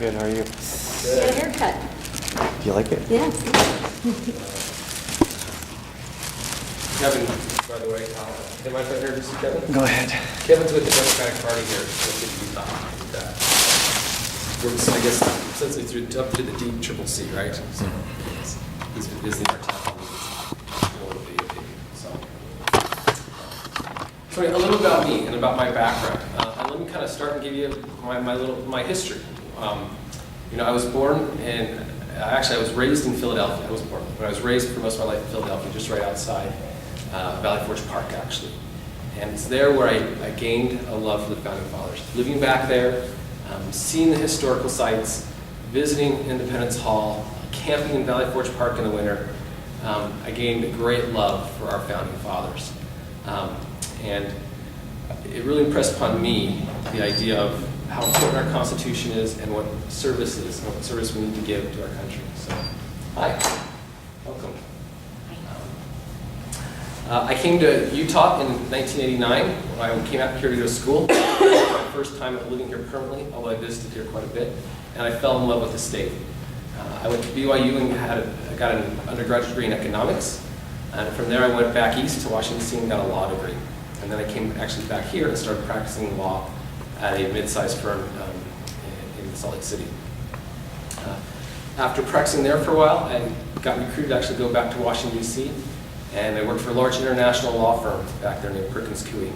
Good, how are you? Good haircut. Do you like it? Yes. Kevin, by the way, am I introduce you, Kevin? Go ahead. Kevin's with the Democratic Party here in Utah. Works, I guess, essentially through up to the DCCC, right? So he's been visiting our town. So a little about me and about my background. And let me kind of start and give you my history. I was born in, actually I was raised in Philadelphia. I was born, but I was raised for most of my life in Philadelphia, just right outside Valley Forge Park, actually. And it's there where I gained a love for the Founding Fathers. Living back there, seeing the historical sites, visiting Independence Hall, camping in Valley Forge Park in the winter, I gained a great love for our Founding Fathers. And it really impressed upon me the idea of how important our Constitution is and what service is, and what service we need to give to our country. So, hi, welcome. I came to Utah in 1989 when I came out here to go to school. It was my first time living here permanently, although I visited here quite a bit, and I fell in love with the state. I went to BYU and got an undergraduate degree in economics, and from there I went back east to Washington D.C. and got a law degree. And then I came actually back here and started practicing law at a mid-sized firm in Salt Lake City. After practicing there for a while, I got recruited to actually go back to Washington, D.C., and I worked for a large international law firm back there named Perkins Coie.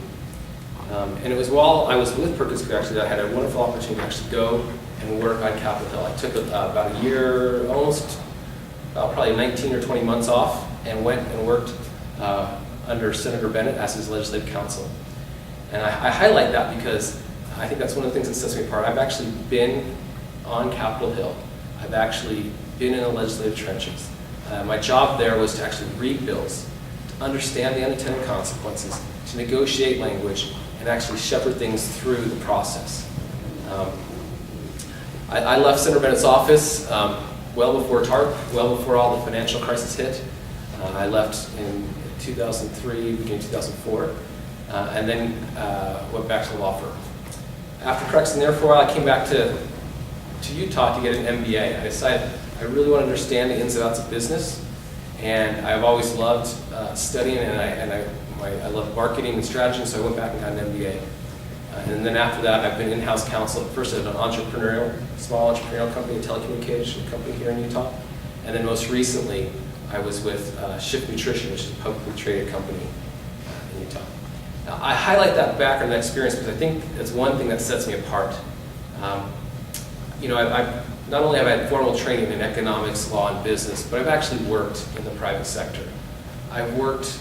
And it was while I was with Perkins Coie, actually, that I had a wonderful opportunity to actually go and work on Capitol Hill. I took about a year, probably 19 or 20 months off, and went and worked under Senator Bennett as his legislative counsel. And I highlight that because I think that's one of the things that sets me apart. I've actually been on Capitol Hill. I've actually been in the legislative trenches. My job there was to actually read bills, to understand the unintended consequences, to negotiate language, and actually shepherd things through the process. I left Senator Bennett's office well before TARP, well before all the financial crisis hit. I left in 2003, beginning 2004, and then went back to the law firm. After practicing there for a while, I came back to Utah to get an MBA. I decided I really want to understand the ins and outs of business, and I've always loved studying, and I love marketing and strategy, so I went back and got an MBA. And then after that, I've been in-house counsel, first at an small entrepreneurial company, a telecommunication company here in Utah, and then most recently, I was with Shift Nutrition, which is a publicly traded company in Utah. Now, I highlight that background and experience because I think it's one thing that sets me apart. I've not only have I had formal training in economics, law, and business, but I've actually worked in the private sector. I've worked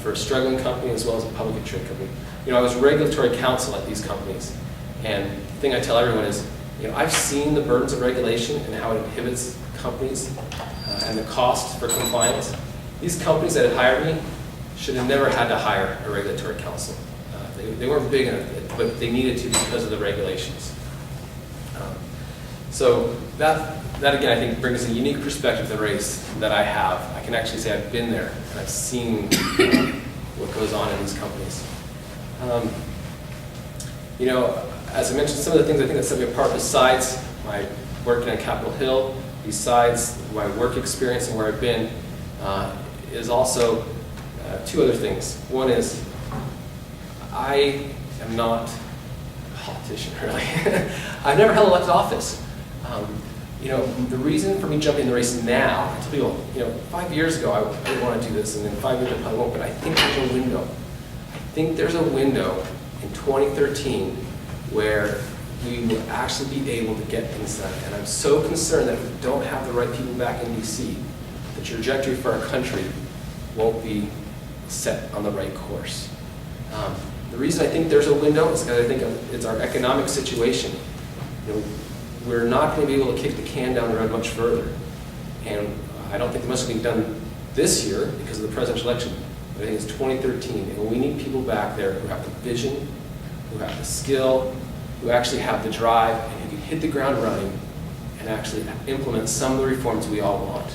for a struggling company as well as a publicly traded company. I was regulatory counsel at these companies, and the thing I tell everyone is, I've seen the burdens of regulation and how it inhibits companies and the cost for compliance. These companies that had hired me should have never had to hire a regulatory counsel. They weren't big enough, but they needed to because of the regulations. So that again, I think brings a unique perspective to the race that I have. I can actually say I've been there and I've seen what goes on in these companies. As I mentioned, some of the things I think that set me apart besides my working on Capitol Hill, besides my work experience and where I've been, is also two other things. One is I am not a politician, really. I've never held elected office. The reason for me jumping in the race now, I tell people, 5 years ago I didn't want to do this, and in 5 years I probably won't, but I think there's a window. I think there's a window in 2013 where we will actually be able to get things done. And I'm so concerned that if we don't have the right people back in D.C., the trajectory for our country won't be set on the right course. The reason I think there's a window is because I think it's our economic situation. We're not going to be able to kick the can down the road much further. And I don't think much is being done this year because of the presidential election. But I think it's 2013, and we need people back there who have the vision, who have the skill, who actually have the drive, and who can hit the ground running and actually implement some of the reforms we all want.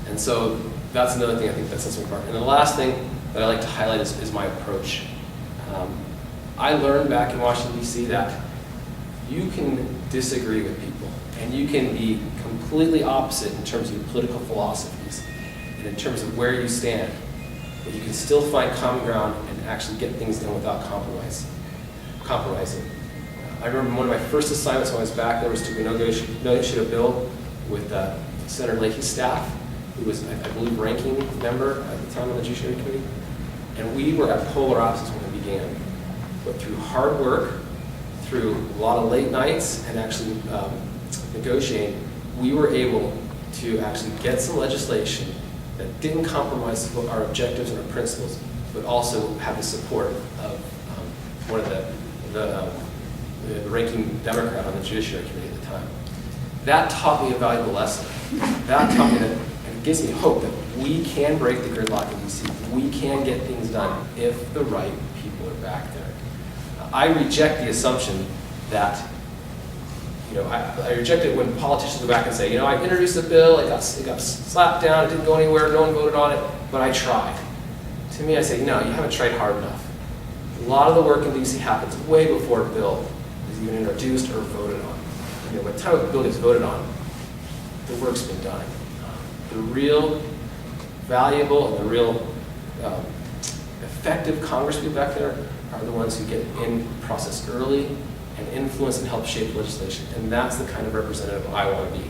And so that's another thing I think that sets me apart. And the last thing that I like to highlight is my approach. I learned back in Washington, D.C. that you can disagree with people, and you can be completely opposite in terms of your political philosophies and in terms of where you stand, but you can still find common ground and actually get things done without compromising. I remember one of my first assignments when I was back there was to negotiate a bill with Senator Leahy's staff, who was, I believe, ranking member at the time on the Judiciary Committee. And we were at polar opposites when we began. But through hard work, through a lot of late nights, and actually negotiating, we were able to actually get some legislation that didn't compromise our objectives and our principles, but also have the support of one of the ranking Democrat on the Judiciary Committee at the time. That taught me a valuable lesson. That taught me that, and it gives me hope that we can break the gridlock in DC. We can get things done if the right people are back there. I reject the assumption that, I reject it when politicians go back and say, I introduced a bill, it got slapped down, it didn't go anywhere, no one voted on it, but I tried. To me, I say, no, you haven't tried hard enough. A lot of the work in DC happens way before a bill is even introduced or voted on. By the time a bill gets voted on, the work's been done. The real valuable and the real effective congresspeople back there are the ones who get in the process early and influence and help shape legislation. And that's the kind of representative I want to be,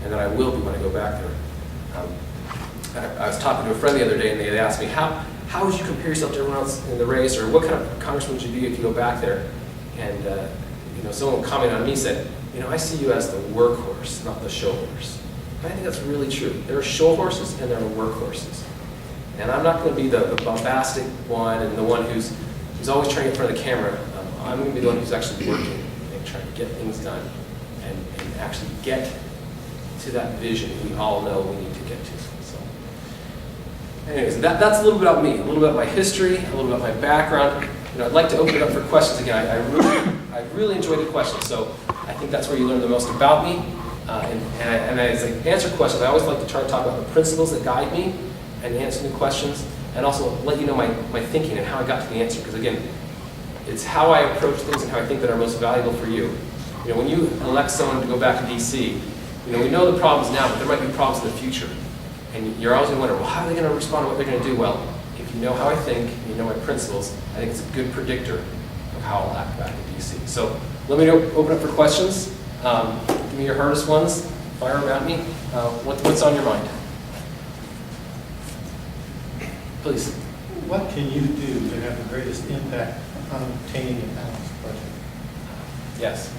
and that I will be when I go back there. I was talking to a friend the other day, and they asked me, how would you compare yourself to everyone else in the race, or what kind of congressman would you be if you go back there? And someone commented on me, said, I see you as the workhorse, not the show horse. I think that's really true. There are show horses and there are workhorses. And I'm not going to be the bombastic one and the one who's always trying to get in front of the camera. I'm going to be the one who's actually working and trying to get things done and actually get to that vision we all know we need to get to. So, anyways, that's a little bit about me, a little bit about my history, a little bit about my background. I'd like to open it up for questions again. I really enjoy the questions, so I think that's where you learn the most about me. And as I answer questions, I always like to try to talk about the principles that guide me and answer the questions, and also let you know my thinking and how I got to the answer. Because again, it's how I approach things and how I think that are most valuable for you. When you elect someone to go back to DC, we know the problems now, but there might be problems in the future. And you're always going to wonder, well, how are they going to respond to what they're going to do? Well, if you know how I think, and you know my principles, I think it's a good predictor of how I'll act back in DC. So let me open up for questions. Give me your hardest ones. Fire them at me. What's on your mind? Please. What can you do to have the greatest impact on obtaining a balanced budget? Yes.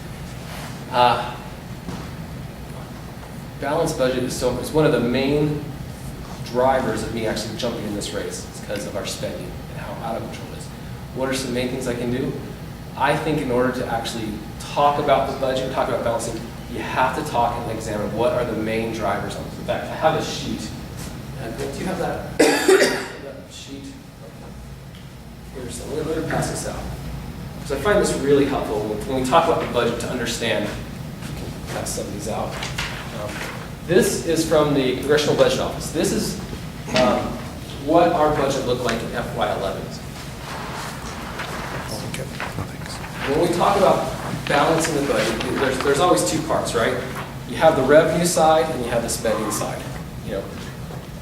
Balanced budget is one of the main drivers of me actually jumping in this race. It's because of our spending and how out of control it is. What are some main things I can do? I think in order to actually talk about the budget, talk about balancing, you have to talk and examine what are the main drivers on this. In fact, I have a sheet. Do you have that, that sheet? Here, so let me pass this out. Because I find this really helpful when we talk about the budget to understand. You can pass some of these out. This is from the Congressional Budget Office. This is what our budget looked like in FY11. When we talk about balancing the budget, there's always two parts, right? You have the revenue side and you have the spending side.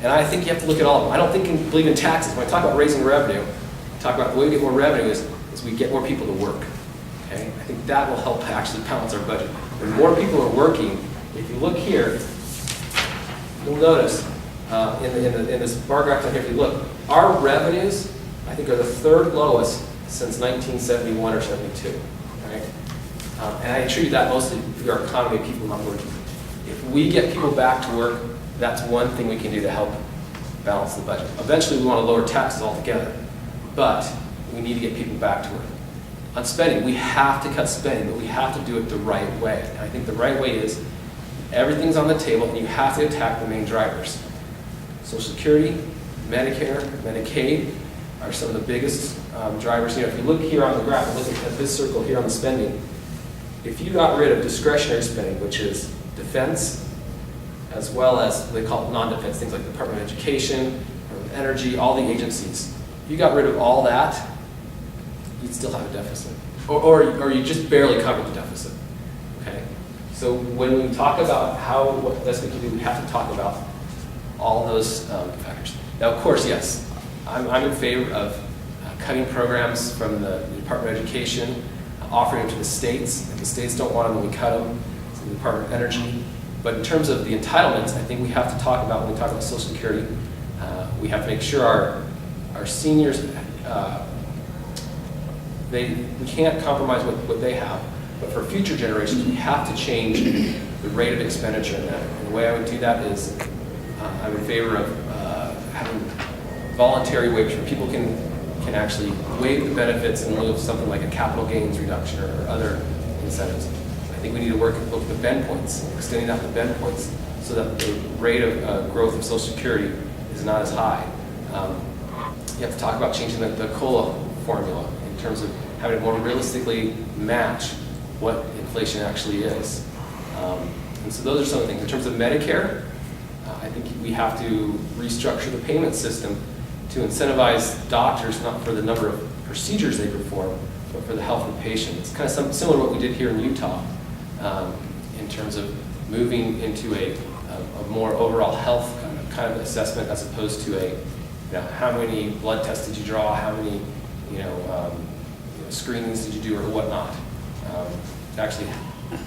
And I think you have to look at all of them. I don't believe in taxes. When I talk about raising revenue, I talk about the way we get more revenue is we get more people to work. Okay? I think that will help actually balance our budget. When more people are working, if you look here, you'll notice in this bar graph down here, if you look, our revenues, I think, are the third lowest since 1971 or 72. Right? And I attribute that mostly to our economy of people not working. If we get people back to work, that's one thing we can do to help balance the budget. Eventually, we want to lower taxes altogether, but we need to get people back to work. On spending, we have to cut spending, but we have to do it the right way. And I think the right way is everything's on the table, and you have to attack the main drivers. Social Security, Medicare, Medicaid are some of the biggest drivers. If you look here on the graph, look at this circle here on the spending, if you got rid of discretionary spending, which is defense, as well as they call it non-defense, things like the Department of Education, or energy, all the agencies. If you got rid of all that, you'd still have a deficit. Or you just barely covered the deficit. So when we talk about what best we can do, we have to talk about all those factors. Now, of course, yes, I'm in favor of cutting programs from the Department of Education, offering them to the states. If the states don't want them, then we cut them to the Department of Energy. But in terms of the entitlements, I think we have to talk about, when we talk about Social Security, we have to make sure our seniors, we can't compromise what they have. But for future generations, we have to change the rate of expenditure in that. And the way I would do that is I'm in favor of having voluntary waivers where people can actually waive the benefits in lieu of something like a capital gains reduction or other incentives. I think we need to look at the bend points, extending out the bend points so that the rate of growth of Social Security is not as high. You have to talk about changing the COLA formula in terms of having it more realistically match what inflation actually is. And so those are some of the things. In terms of Medicare, I think we have to restructure the payment system to incentivize doctors not for the number of procedures they perform, but for the health of the patient. It's kind of similar to what we did here in Utah in terms of moving into a more overall health kind of assessment as opposed to how many blood tests did you draw, how many screenings did you do or whatnot. Actually,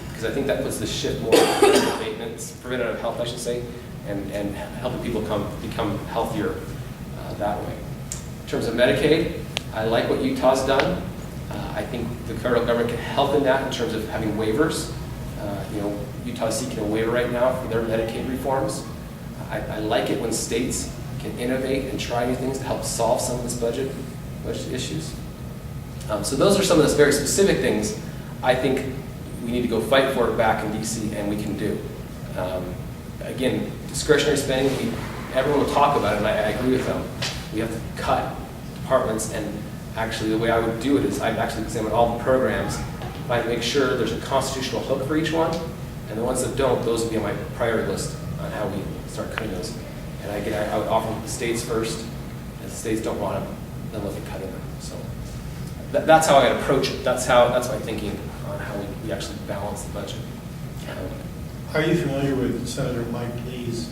because I think that puts the shift more in preventative health, I should say, and helping people become healthier that way. In terms of Medicaid, I like what Utah's done. I think the federal government can help in that in terms of having waivers. Utah's seeking a waiver right now for their Medicaid reforms. I like it when states can innovate and try new things to help solve some of this budget issues. So those are some of the very specific things I think we need to go fight for back in DC, and we can do. Again, discretionary spending, everyone will talk about it, and I agree with them. We have to cut departments, and actually the way I would do it is I'd actually examine all the programs. I'd make sure there's a constitutional hook for each one, and the ones that don't, those would be on my priority list on how we start cutting those. And again, I would offer them to the states first. If the states don't want them, then look at cutting them. So that's how I approach it. That's my thinking on how we actually balance the budget. Are you familiar with Senator Mike Lee's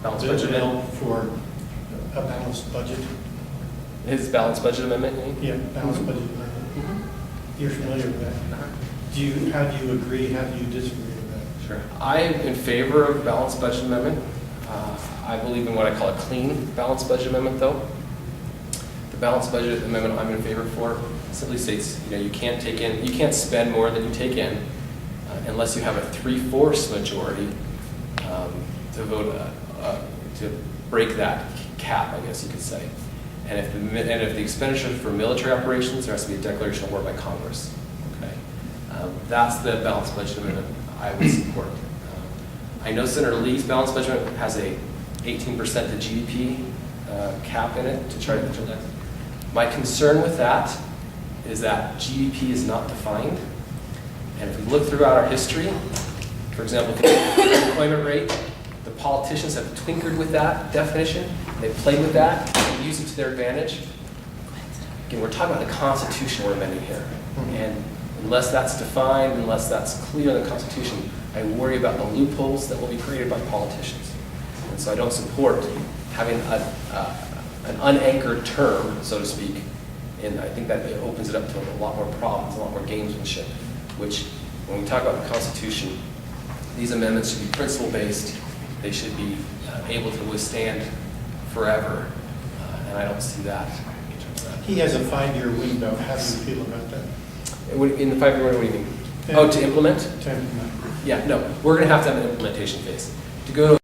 Balanced budget bill amendment? for a balanced budget? His balanced budget amendment, you mean? Yeah, balanced budget amendment. You're familiar with that? How do you agree? How do you disagree with that? Sure. I am in favor of balanced budget amendment. I believe in what I call a clean balanced budget amendment, though. The balanced budget amendment I'm in favor for simply states, you can't spend more than you take in unless you have a 3/4 majority to vote to break that cap, I guess you could say. And if the expenditures for military operations, there has to be a declaration of war by Congress. Okay, that's the balanced budget amendment I would support. I know Senator Lee's balanced budget amendment has a 18% to GDP cap in it to try to control that. My concern with that is that GDP is not defined. And if we look throughout our history, for example, the unemployment rate, the politicians have tinkered with that definition. They've played with that and used it to their advantage. Again, we're talking about the Constitution we're amending here. And unless that's defined, unless that's clear in the Constitution, I worry about the loopholes that will be created by politicians. And so I don't support having an unanchored term, so to speak, and I think that it opens it up to a lot more problems, a lot more gamesmanship, which when we talk about the Constitution, these amendments should be principle-based. They should be able to withstand forever, and I don't see that in terms of that. He has a 5-year window. How do you feel about that? In the 5-year window, what do you mean? Oh, to implement? To implement. Yeah, no, we're going to have an implementation phase. To go